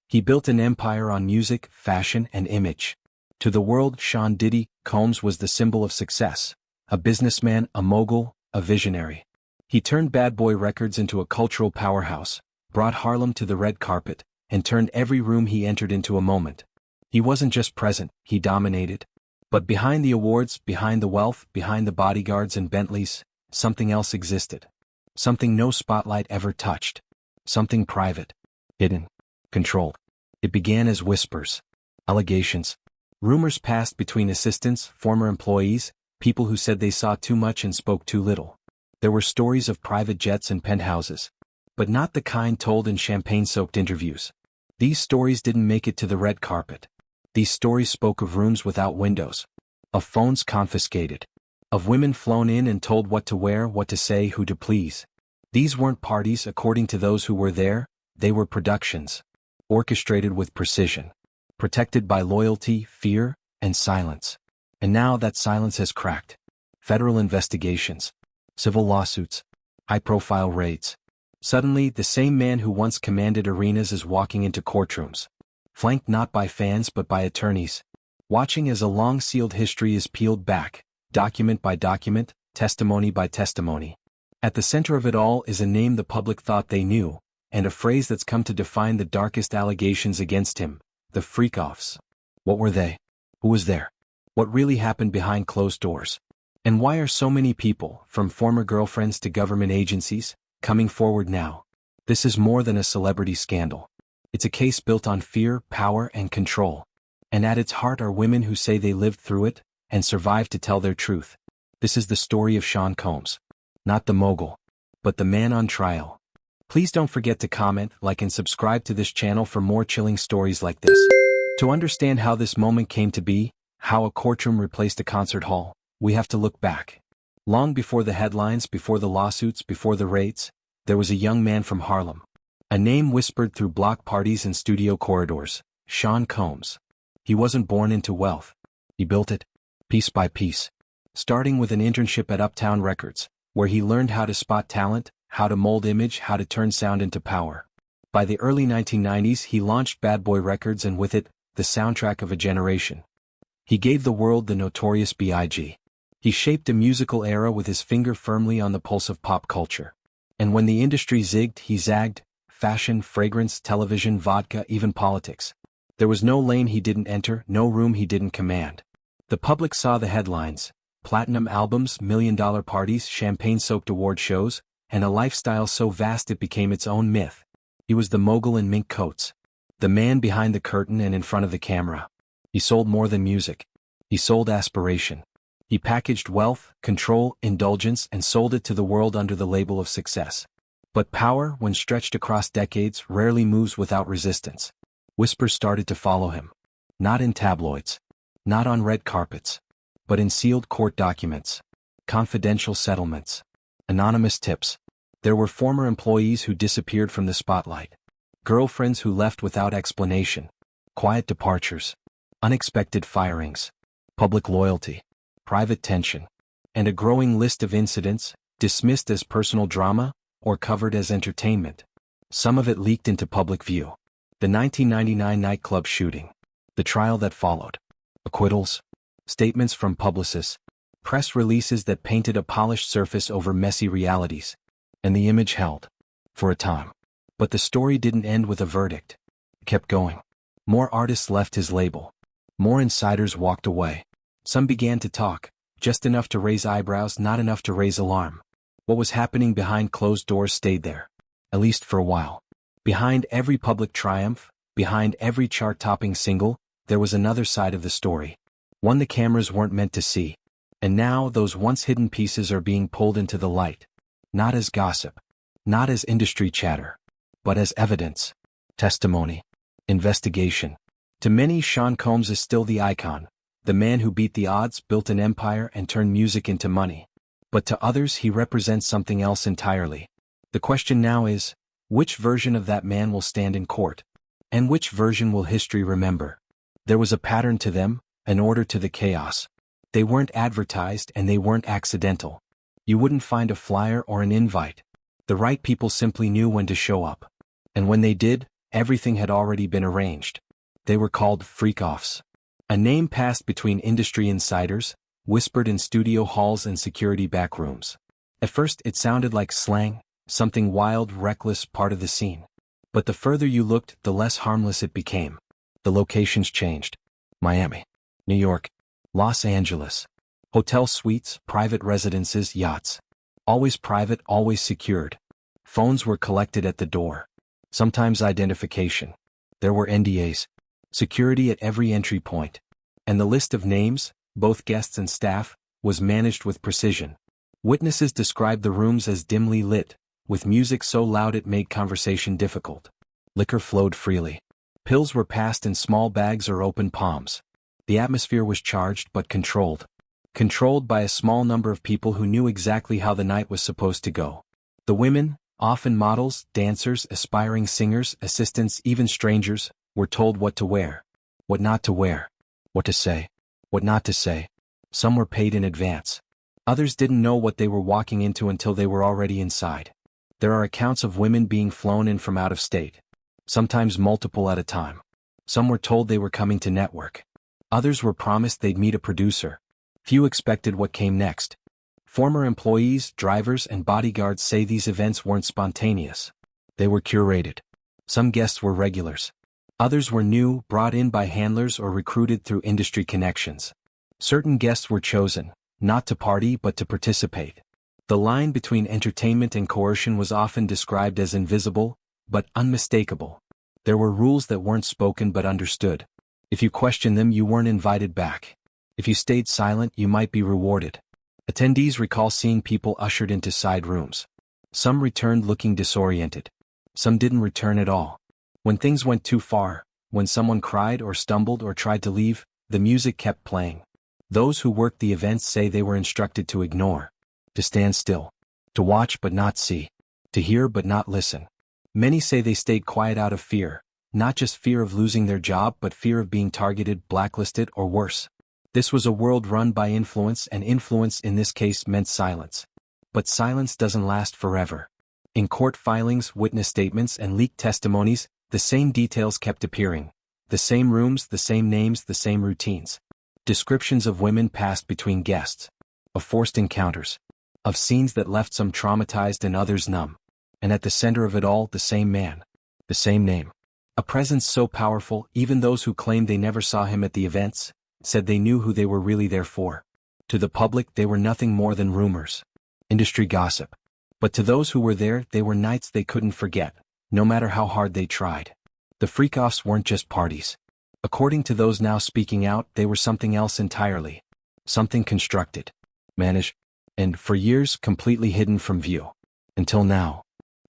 He built an empire on music, fashion, and image. To the world, Diddy Combs was the symbol of success. A businessman, a mogul, a visionary. He turned Bad Boy Records into a cultural powerhouse, brought Harlem to the red carpet, and turned every room he entered into a moment. He wasn't just present, he dominated. But behind the awards, behind the wealth, behind the bodyguards and Bentleys, something else existed. Something no spotlight ever touched. Something private, hidden, controlled. It began as whispers, allegations. Rumors passed between assistants, former employees, people who said they saw too much and spoke too little. There were stories of private jets and penthouses, but not the kind told in champagne-soaked interviews. These stories didn't make it to the red carpet. These stories spoke of rooms without windows, of phones confiscated, of women flown in and told what to wear, what to say, who to please. These weren't parties according to those who were there, they were productions, orchestrated with precision, protected by loyalty, fear, and silence. And now that silence has cracked. Federal investigations, civil lawsuits, high-profile raids. Suddenly, the same man who once commanded arenas is walking into courtrooms, flanked not by fans but by attorneys, watching as a long-sealed history is peeled back, document by document, testimony by testimony. At the center of it all is a name the public thought they knew, and a phrase that's come to define the darkest allegations against him, the freak-offs. What were they? Who was there? What really happened behind closed doors? And why are so many people, from former girlfriends to government agencies, coming forward now? This is more than a celebrity scandal. It's a case built on fear, power, and control. And at its heart are women who say they lived through it and survived to tell their truth. This is the story of Sean Combs. Not the mogul, but the man on trial. Please don't forget to comment, like, and subscribe to this channel for more chilling stories like this. To understand how this moment came to be, how a courtroom replaced a concert hall, we have to look back. Long before the headlines, before the lawsuits, before the raids, there was a young man from Harlem. A name whispered through block parties and studio corridors, Sean Combs. He wasn't born into wealth. He built it, piece by piece. Starting with an internship at Uptown Records, where he learned how to spot talent, how to mold image, how to turn sound into power. By the early 1990s, he launched Bad Boy Records and with it, the soundtrack of a generation. He gave the world the notorious B.I.G. He shaped a musical era with his finger firmly on the pulse of pop culture. And when the industry zigged, he zagged. Fashion, fragrance, television, vodka, even politics. There was no lane he didn't enter, no room he didn't command. The public saw the headlines: platinum albums, million-dollar parties, champagne-soaked award shows, and a lifestyle so vast it became its own myth. He was the mogul in mink coats, the man behind the curtain and in front of the camera. He sold more than music. He sold aspiration. He packaged wealth, control, indulgence, and sold it to the world under the label of success. But power, when stretched across decades, rarely moves without resistance. Whispers started to follow him. Not in tabloids. Not on red carpets. But in sealed court documents. Confidential settlements. Anonymous tips. There were former employees who disappeared from the spotlight. Girlfriends who left without explanation. Quiet departures. Unexpected firings. Public loyalty. Private tension. And a growing list of incidents, dismissed as personal drama, or covered as entertainment. Some of it leaked into public view. The 1999 nightclub shooting. The trial that followed. Acquittals. Statements from publicists. Press releases that painted a polished surface over messy realities. And the image held. For a time. But the story didn't end with a verdict. It kept going. More artists left his label. More insiders walked away. Some began to talk, just enough to raise eyebrows, not enough to raise alarm. What was happening behind closed doors stayed there. At least for a while. Behind every public triumph, behind every chart-topping single, there was another side of the story. One the cameras weren't meant to see. And now those once hidden pieces are being pulled into the light. Not as gossip. Not as industry chatter. But as evidence. Testimony. Investigation. To many, Sean Combs is still the icon. The man who beat the odds, built an empire, and turned music into money. But to others, he represents something else entirely. The question now is, which version of that man will stand in court? And which version will history remember? There was a pattern to them, an order to the chaos. They weren't advertised and they weren't accidental. You wouldn't find a flyer or an invite. The right people simply knew when to show up. And when they did, Everything had already been arranged. They were called freak-offs. A name passed between industry insiders, whispered in studio halls and security backrooms. At first it sounded like slang, something wild, reckless, part of the scene. But the further you looked, the less harmless it became. The locations changed. Miami, New York, Los Angeles. Hotel suites, private residences, yachts. Always private, always secured. Phones were collected at the door. Sometimes identification. There were NDAs. Security at every entry point. And the list of names, both guests and staff, was managed with precision. Witnesses described the rooms as dimly lit, with music so loud it made conversation difficult. Liquor flowed freely. Pills were passed in small bags or open palms. The atmosphere was charged but controlled. Controlled by a small number of people who knew exactly how the night was supposed to go. The women, often models, dancers, aspiring singers, assistants, even strangers, were told what to wear, what not to wear, what to say, what not to say. Some were paid in advance. Others didn't know what they were walking into until they were already inside. There are accounts of women being flown in from out of state. Sometimes multiple at a time. Some were told they were coming to network. Others were promised they'd meet a producer. Few expected what came next. Former employees, drivers, and bodyguards say these events weren't spontaneous. They were curated. Some guests were regulars. Others were new, brought in by handlers or recruited through industry connections. Certain guests were chosen, not to party but to participate. The line between entertainment and coercion was often described as invisible, but unmistakable. There were rules that weren't spoken but understood. If you questioned them, you weren't invited back. If you stayed silent, you might be rewarded. Attendees recall seeing people ushered into side rooms. Some returned looking disoriented. Some didn't return at all. When things went too far, when someone cried or stumbled or tried to leave, the music kept playing. Those who worked the events say they were instructed to ignore, to stand still, to watch but not see, to hear but not listen. Many say they stayed quiet out of fear, not just fear of losing their job but fear of being targeted, blacklisted, or worse. This was a world run by influence, and influence in this case meant silence. But silence doesn't last forever. In court filings, witness statements, and leaked testimonies, the same details kept appearing. The same rooms, the same names, the same routines. Descriptions of women passed between guests. Of forced encounters. Of scenes that left some traumatized and others numb. And at the center of it all, the same man. The same name. A presence so powerful, even those who claimed they never saw him at the events, said they knew who they were really there for. To the public, they were nothing more than rumors. Industry gossip. But to those who were there, they were nights they couldn't forget, no matter how hard they tried. The freak-offs weren't just parties. According to those now speaking out, they were something else entirely. Something constructed, managed, and, for years, completely hidden from view. Until now.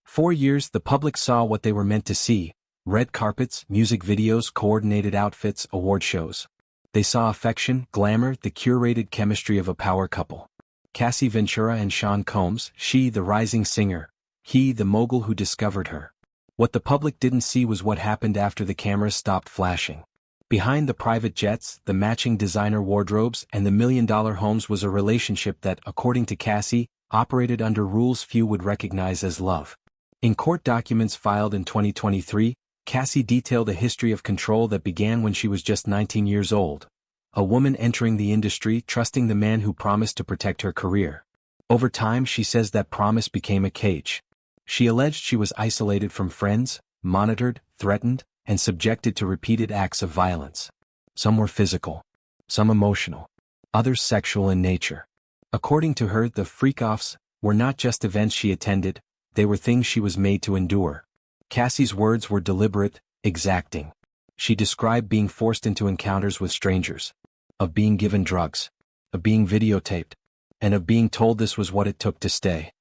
4 years, the public saw what they were meant to see: red carpets, music videos, coordinated outfits, award shows. They saw affection, glamour, the curated chemistry of a power couple. Cassie Ventura and Sean Combs, she the rising singer, he the mogul who discovered her. What the public didn't see was what happened after the cameras stopped flashing. Behind the private jets, the matching designer wardrobes, and the million-dollar homes was a relationship that, according to Cassie, operated under rules few would recognize as love. In court documents filed in 2023, Cassie detailed a history of control that began when she was just 19 years old. A woman entering the industry, trusting the man who promised to protect her career. Over time, she says that promise became a cage. She alleged she was isolated from friends, monitored, threatened, and subjected to repeated acts of violence. Some were physical, some emotional, others sexual in nature. According to her, the freak-offs were not just events she attended, they were things she was made to endure. Cassie's words were deliberate, exacting. She described being forced into encounters with strangers, of being given drugs, of being videotaped, and of being told this was what it took to stay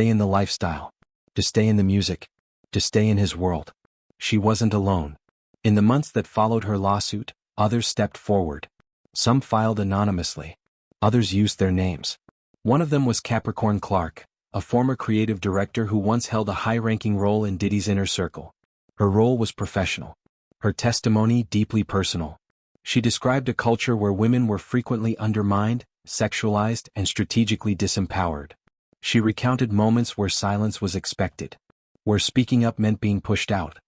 in the lifestyle, to stay in the music, to stay in his world. She wasn't alone. In the months that followed her lawsuit, others stepped forward. Some filed anonymously. Others used their names. One of them was Capricorn Clark, a former creative director who once held a high-ranking role in Diddy's inner circle. Her role was professional. Her testimony deeply personal. She described a culture where women were frequently undermined, sexualized, and strategically disempowered. She recounted moments where silence was expected, where speaking up meant being pushed out,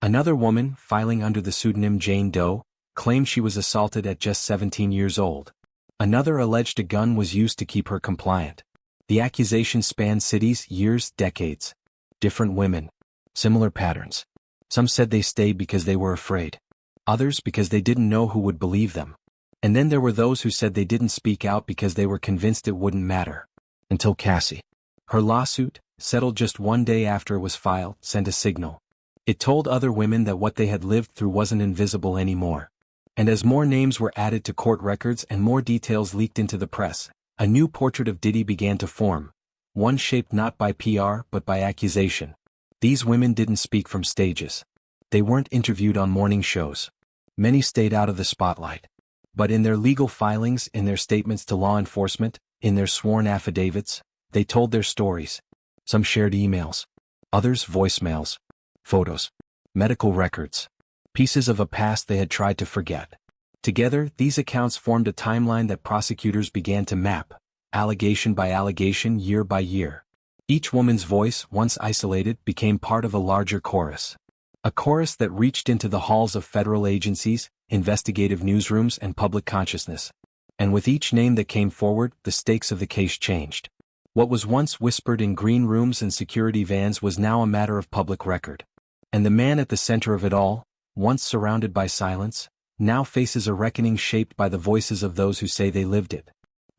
Another woman, filing under the pseudonym Jane Doe, claimed she was assaulted at just 17 years old. Another alleged a gun was used to keep her compliant. The accusations spanned cities, years, decades. Different women. Similar patterns. Some said they stayed because they were afraid. Others because they didn't know who would believe them. And then there were those who said they didn't speak out because they were convinced it wouldn't matter. Until Cassie. Her lawsuit, settled just one day after it was filed, sent a signal. It told other women that what they had lived through wasn't invisible anymore. And as more names were added to court records and more details leaked into the press, a new portrait of Diddy began to form. One shaped not by PR but by accusation. These women didn't speak from stages. They weren't interviewed on morning shows. Many stayed out of the spotlight. But in their legal filings, in their statements to law enforcement, in their sworn affidavits, they told their stories. Some shared emails. Others voicemails. Photos. Medical records. Pieces of a past they had tried to forget. Together, these accounts formed a timeline that prosecutors began to map, allegation by allegation, year by year. Each woman's voice, once isolated, became part of a larger chorus. A chorus that reached into the halls of federal agencies, investigative newsrooms, and public consciousness. And with each name that came forward, the stakes of the case changed. What was once whispered in green rooms and security vans was now a matter of public record. And the man at the center of it all, once surrounded by silence, now faces a reckoning shaped by the voices of those who say they lived it.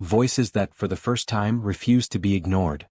Voices that, for the first time, refused to be ignored.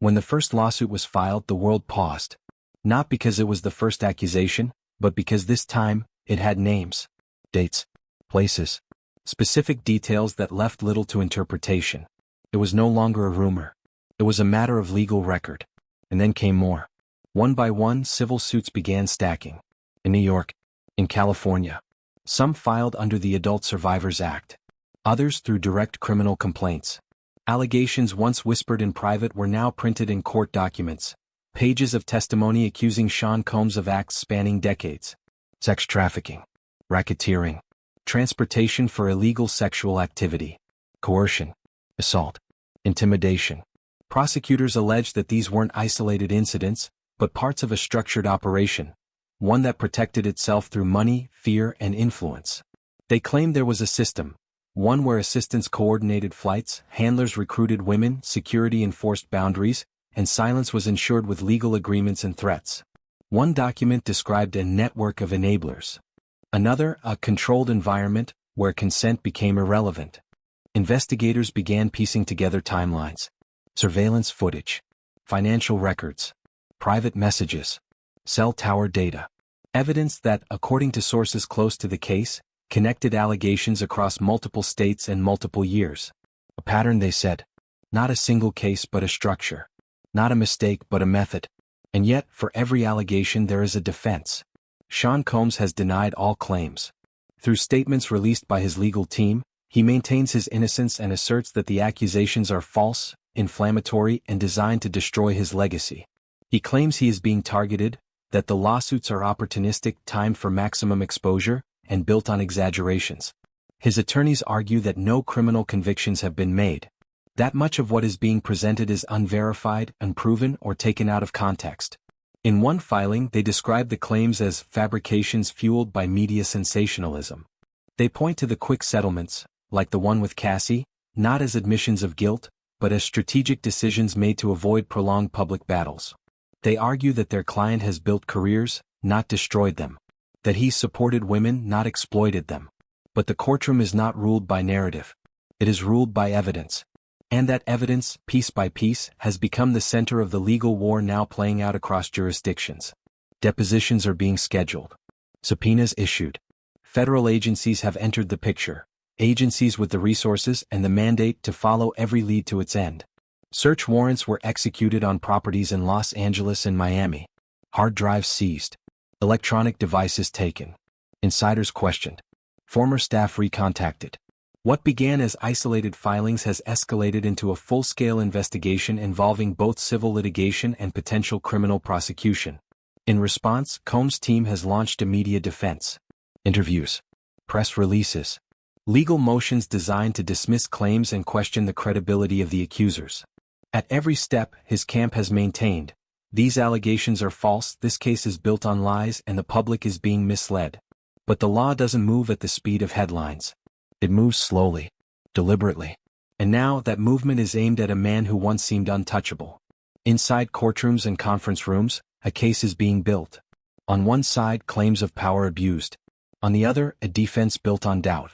When the first lawsuit was filed, the world paused. Not because it was the first accusation, but because this time, it had names, dates, places, specific details that left little to interpretation. It was no longer a rumor. It was a matter of legal record. And then came more. One by one, civil suits began stacking. In New York. In California. Some filed under the Adult Survivors Act. Others through direct criminal complaints. Allegations once whispered in private were now printed in court documents. Pages of testimony accusing Sean Combs of acts spanning decades. Sex trafficking. Racketeering. Transportation for illegal sexual activity. Coercion. Assault. Intimidation. Prosecutors alleged that these weren't isolated incidents, but parts of a structured operation. One that protected itself through money, fear, and influence. They claimed there was a system. One where assistants coordinated flights, handlers recruited women, security enforced boundaries, and silence was ensured with legal agreements and threats. One document described a network of enablers. Another, a controlled environment, where consent became irrelevant. Investigators began piecing together timelines. Surveillance footage. Financial records. Private messages. Cell tower data. Evidence that, according to sources close to the case, connected allegations across multiple states and multiple years. A pattern, they said. Not a single case but a structure. Not a mistake but a method. And yet, for every allegation there is a defense. Sean Combs has denied all claims. Through statements released by his legal team, he maintains his innocence and asserts that the accusations are false, inflammatory, and designed to destroy his legacy. He claims he is being targeted, that the lawsuits are opportunistic, timed for maximum exposure, and built on exaggerations. His attorneys argue that no criminal convictions have been made. That much of what is being presented is unverified, unproven, or taken out of context. In one filing, they describe the claims as fabrications fueled by media sensationalism. They point to the quick settlements, like the one with Cassie, not as admissions of guilt, but as strategic decisions made to avoid prolonged public battles. They argue that their client has built careers, not destroyed them. That he supported women, not exploited them. But the courtroom is not ruled by narrative. It is ruled by evidence. And that evidence, piece by piece, has become the center of the legal war now playing out across jurisdictions. Depositions are being scheduled. Subpoenas issued. Federal agencies have entered the picture. Agencies with the resources and the mandate to follow every lead to its end. Search warrants were executed on properties in Los Angeles and Miami. Hard drives seized. Electronic devices taken. Insiders questioned. Former staff recontacted. What began as isolated filings has escalated into a full-scale investigation involving both civil litigation and potential criminal prosecution. In response, Combs' team has launched a media defense. Interviews. Press releases. Legal motions designed to dismiss claims and question the credibility of the accusers. At every step, his camp has maintained, These allegations are false, this case is built on lies and the public is being misled. But the law doesn't move at the speed of headlines. It moves slowly, deliberately. And now that movement is aimed at a man who once seemed untouchable. Inside courtrooms and conference rooms, a case is being built. On one side, claims of power abused. On the other, a defense built on doubt.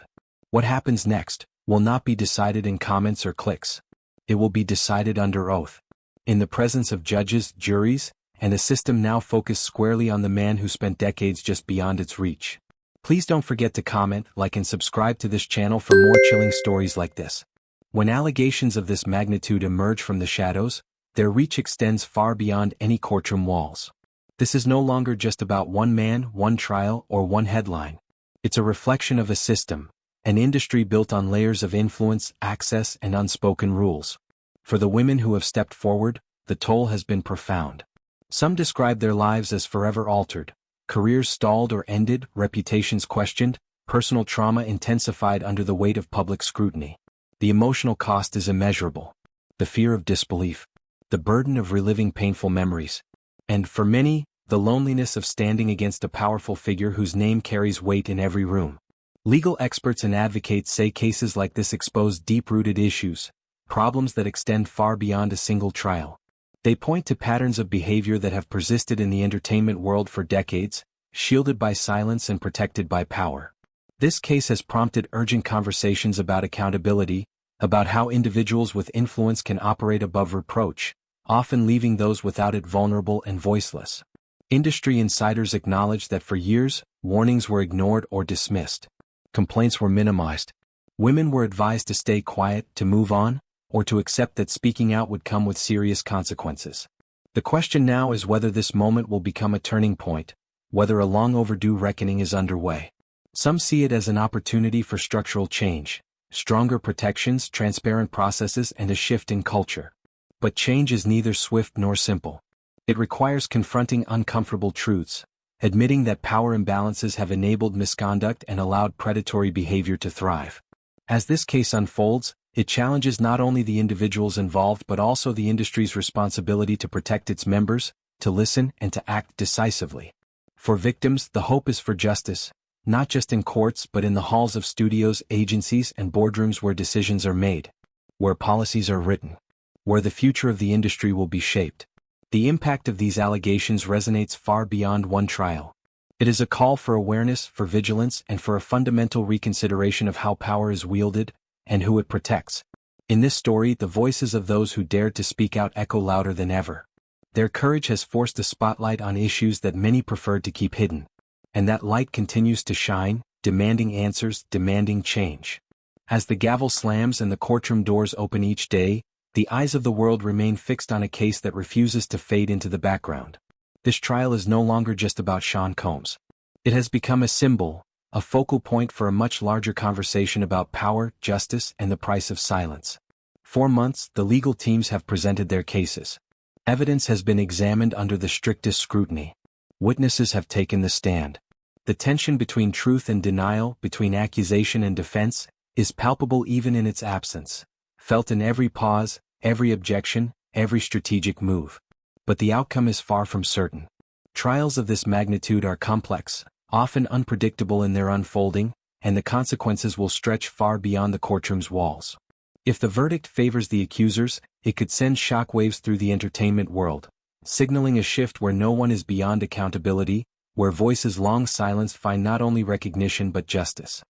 What happens next will not be decided in comments or clicks. It will be decided under oath. In the presence of judges, juries, and a system now focused squarely on the man who spent decades just beyond its reach. Please don't forget to comment, like and subscribe to this channel for more chilling stories like this. When allegations of this magnitude emerge from the shadows, their reach extends far beyond any courtroom walls. This is no longer just about one man, one trial, or one headline. It's a reflection of a system, an industry built on layers of influence, access, and unspoken rules. For the women who have stepped forward, the toll has been profound. Some describe their lives as forever altered, careers stalled or ended, reputations questioned, personal trauma intensified under the weight of public scrutiny. The emotional cost is immeasurable. The fear of disbelief, the burden of reliving painful memories, and for many, the loneliness of standing against a powerful figure whose name carries weight in every room. Legal experts and advocates say cases like this expose deep-rooted issues, problems that extend far beyond a single trial. They point to patterns of behavior that have persisted in the entertainment world for decades, shielded by silence and protected by power. This case has prompted urgent conversations about accountability, about how individuals with influence can operate above reproach, often leaving those without it vulnerable and voiceless. Industry insiders acknowledge that for years, warnings were ignored or dismissed. Complaints were minimized. Women were advised to stay quiet, to move on, or to accept that speaking out would come with serious consequences. The question now is whether this moment will become a turning point, whether a long overdue reckoning is underway. Some see it as an opportunity for structural change, stronger protections, transparent processes, and a shift in culture. But change is neither swift nor simple. It requires confronting uncomfortable truths, admitting that power imbalances have enabled misconduct and allowed predatory behavior to thrive. As this case unfolds, it challenges not only the individuals involved but also the industry's responsibility to protect its members, to listen, and to act decisively. For victims, the hope is for justice, not just in courts but in the halls of studios, agencies, and boardrooms where decisions are made, where policies are written, where the future of the industry will be shaped. The impact of these allegations resonates far beyond one trial. It is a call for awareness, for vigilance, and for a fundamental reconsideration of how power is wielded and who it protects. In this story, the voices of those who dared to speak out echo louder than ever. Their courage has forced a spotlight on issues that many preferred to keep hidden. And that light continues to shine, demanding answers, demanding change. As the gavel slams and the courtroom doors open each day, the eyes of the world remain fixed on a case that refuses to fade into the background. This trial is no longer just about Sean Combs. It has become a symbol, a focal point for a much larger conversation about power, justice, and the price of silence. For months, the legal teams have presented their cases. Evidence has been examined under the strictest scrutiny. Witnesses have taken the stand. The tension between truth and denial, between accusation and defense, is palpable even in its absence, felt in every pause, every objection, every strategic move. But the outcome is far from certain. Trials of this magnitude are complex, often unpredictable in their unfolding, and the consequences will stretch far beyond the courtroom's walls. If the verdict favors the accusers, it could send shockwaves through the entertainment world, signaling a shift where no one is beyond accountability, where voices long silenced find not only recognition but justice.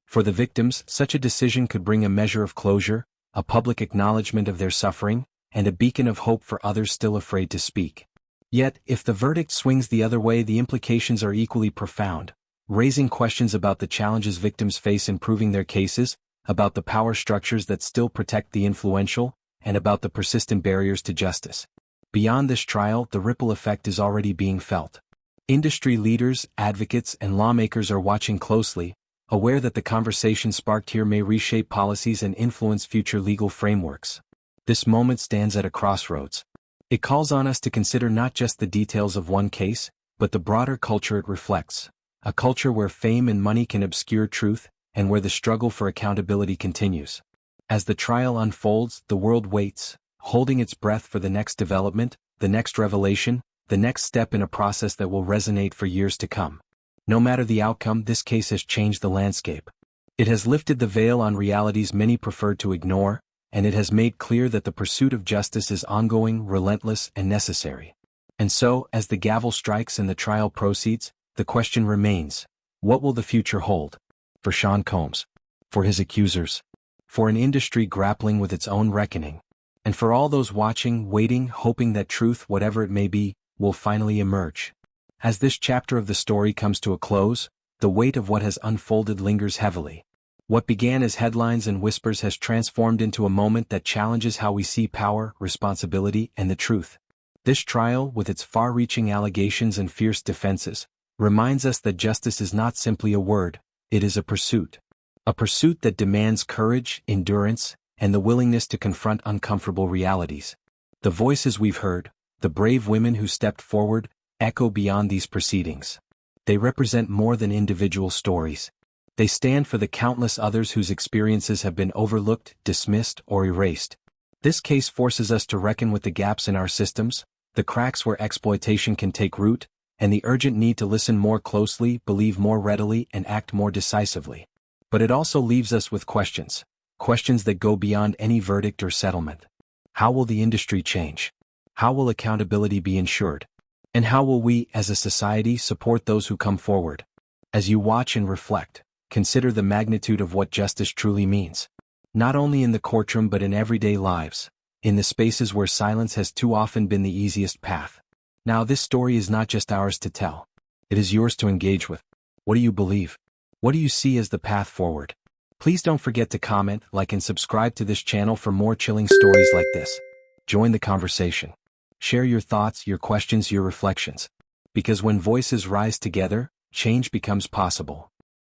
For the victims, such a decision could bring a measure of closure, a public acknowledgement of their suffering, and a beacon of hope for others still afraid to speak. Yet, if the verdict swings the other way, the implications are equally profound, raising questions about the challenges victims face in proving their cases, about the power structures that still protect the influential, and about the persistent barriers to justice. Beyond this trial, the ripple effect is already being felt. Industry leaders, advocates, and lawmakers are watching closely, aware that the conversation sparked here may reshape policies and influence future legal frameworks. This moment stands at a crossroads. It calls on us to consider not just the details of one case, but the broader culture it reflects, a culture where fame and money can obscure truth, and where the struggle for accountability continues. As the trial unfolds, the world waits, holding its breath for the next development, the next revelation, the next step in a process that will resonate for years to come. No matter the outcome, this case has changed the landscape. It has lifted the veil on realities many prefer to ignore, and it has made clear that the pursuit of justice is ongoing, relentless, and necessary. And so, as the gavel strikes and the trial proceeds, the question remains: what will the future hold? For Sean Combs, for his accusers, for an industry grappling with its own reckoning, and for all those watching, waiting, hoping that truth, whatever it may be, will finally emerge. As this chapter of the story comes to a close, the weight of what has unfolded lingers heavily. What began as headlines and whispers has transformed into a moment that challenges how we see power, responsibility, and the truth. This trial, with its far-reaching allegations and fierce defenses, reminds us that justice is not simply a word, it is a pursuit. A pursuit that demands courage, endurance, and the willingness to confront uncomfortable realities. The voices we've heard, the brave women who stepped forward, echo beyond these proceedings. They represent more than individual stories. They stand for the countless others whose experiences have been overlooked, dismissed, or erased. This case forces us to reckon with the gaps in our systems, the cracks where exploitation can take root, and the urgent need to listen more closely, believe more readily, and act more decisively. But it also leaves us with questions. Questions that go beyond any verdict or settlement. How will the industry change? How will accountability be ensured? And how will we, as a society, support those who come forward? As you watch and reflect, consider the magnitude of what justice truly means. Not only in the courtroom but in everyday lives, in the spaces where silence has too often been the easiest path. Now, this story is not just ours to tell. It is yours to engage with. What do you believe? What do you see as the path forward? Please don't forget to comment, like, and subscribe to this channel for more chilling stories like this. Join the conversation. Share your thoughts, your questions, your reflections. Because when voices rise together, change becomes possible.